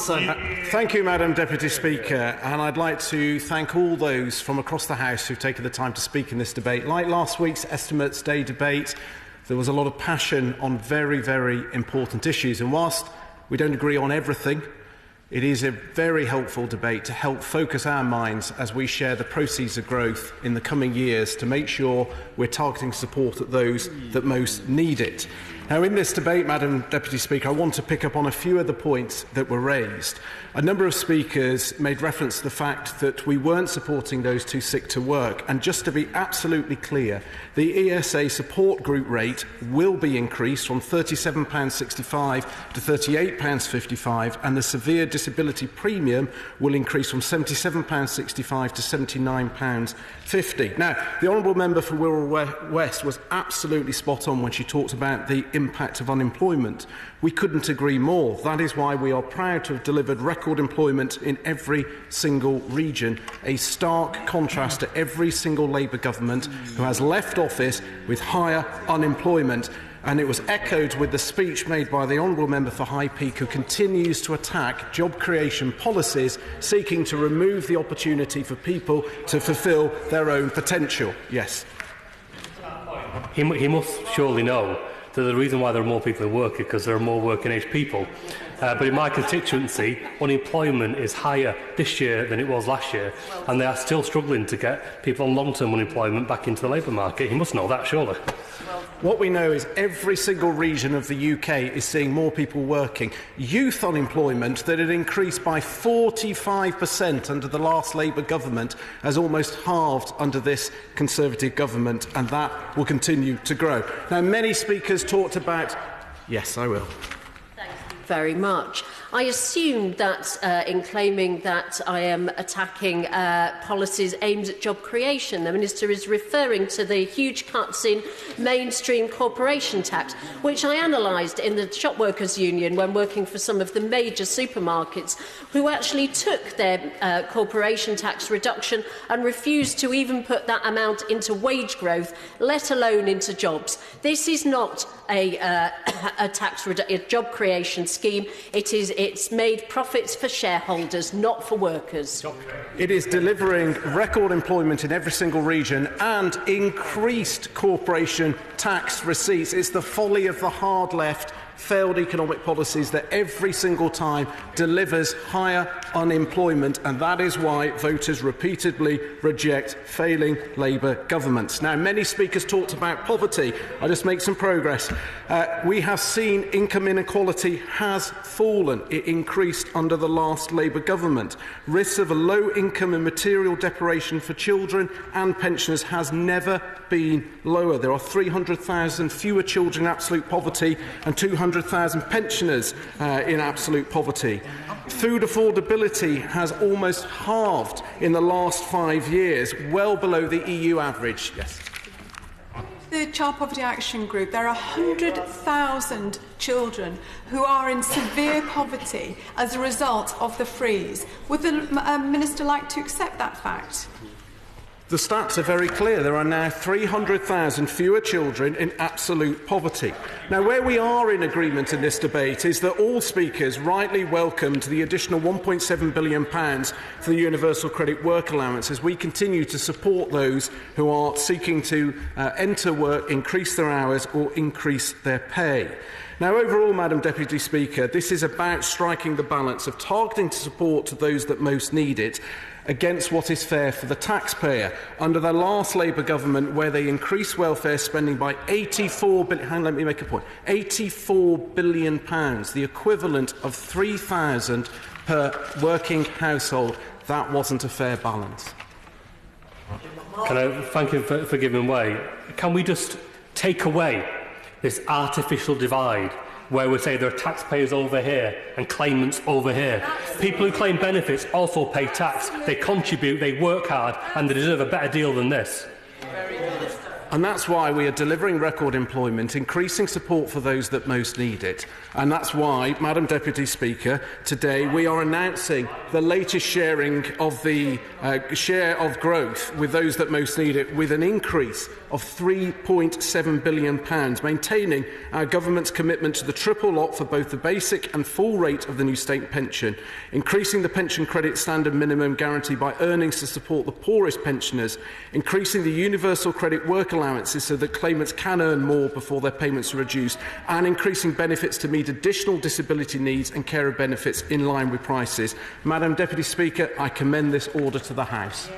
Tomlinson. Thank you, Madam Deputy Speaker, and I'd like to thank all those from across the House who've taken the time to speak in this debate. Like last week's Estimates Day debate, there was a lot of passion on very, very important issues, and whilst we don't agree on everything, it is a very helpful debate to help focus our minds as we share the proceeds of growth in the coming years to make sure we're targeting support at those that most need it. Now, in this debate, Madam Deputy Speaker, I want to pick up on a few of the points that were raised. A number of speakers made reference to the fact that we weren't supporting those too sick to work. And just to be absolutely clear, the ESA support group rate will be increased from £37.65 to £38.55, and the severe disability premium will increase from £77.65 to £79.50. Now, the Honourable Member for Wirral West was absolutely spot on when she talked about the impact of unemployment. We couldn't agree more. That is why we are proud to have delivered record employment in every single region, a stark contrast to every single Labour government who has left office with higher unemployment. And it was echoed with the speech made by the Honourable Member for High Peak, who continues to attack job creation policies seeking to remove the opportunity for people to fulfil their own potential. Yes. He must surely know that the reason why there are more people in work is because there are more working-age people. But in my constituency, unemployment is higher this year than it was last year, and they are still struggling to get people on long-term unemployment back into the labour market. He must know that, surely. What we know is every single region of the UK is seeing more people working. Youth unemployment, that had increased by 45% under the last Labour government, has almost halved under this Conservative government, and that will continue to grow. Now, many speakers talked about... Yes, I will. Very much. I assume that in claiming that I am attacking policies aimed at job creation, the Minister is referring to the huge cuts in mainstream corporation tax, which I analysed in the Shop Workers Union when working for some of the major supermarkets, who actually took their corporation tax reduction and refused to even put that amount into wage growth, let alone into jobs. This is not a job creation scheme. It's made profits for shareholders, not for workers. It is delivering record employment in every single region and increased corporation tax receipts. It's the folly of the hard left failed economic policies that every single time delivers higher unemployment, and that is why voters repeatedly reject failing Labour governments. Now, many speakers talked about poverty. I'll just make some progress. We have seen income inequality has fallen. It increased under the last Labour government. Risks of a low income and material deprivation for children and pensioners has never been lower. There are 300,000 fewer children in absolute poverty and 200,000 pensioners in absolute poverty. Food affordability has almost halved in the last 5 years, well below the EU average. Yes. The Child Poverty Action Group, there are 100,000 children who are in severe poverty as a result of the freeze. Would the Minister like to accept that fact? The stats are very clear. There are now 300,000 fewer children in absolute poverty. Now, where we are in agreement in this debate is that all speakers rightly welcomed the additional £1.7 billion for the Universal Credit Work Allowance as we continue to support those who are seeking to enter work, increase their hours or increase their pay. Now, overall, Madam Deputy Speaker, this is about striking the balance of targeting support to those that most need it against what is fair for the taxpayer. Under the last Labour government, where they increased welfare spending by £84 billion, the equivalent of £3,000 per working household, that wasn't a fair balance. Can I thank him for giving way? Can we just take away this artificial divide where we say there are taxpayers over here and claimants over here? People who claim benefits also pay tax. They contribute, they work hard, and they deserve a better deal than this. And that's why we are delivering record employment, increasing support for those that most need it. And that's why, Madam Deputy Speaker, today we are announcing the latest sharing of the share of growth with those that most need it, with an increase of £3.7 billion, maintaining our government's commitment to the triple lock for both the basic and full rate of the new state pension, increasing the pension credit standard minimum guarantee by earnings to support the poorest pensioners, increasing the universal credit work allowances so that claimants can earn more before their payments are reduced, and increasing benefits to meet additional disability needs and carer benefits in line with prices. Madam Deputy Speaker, I commend this order to the House.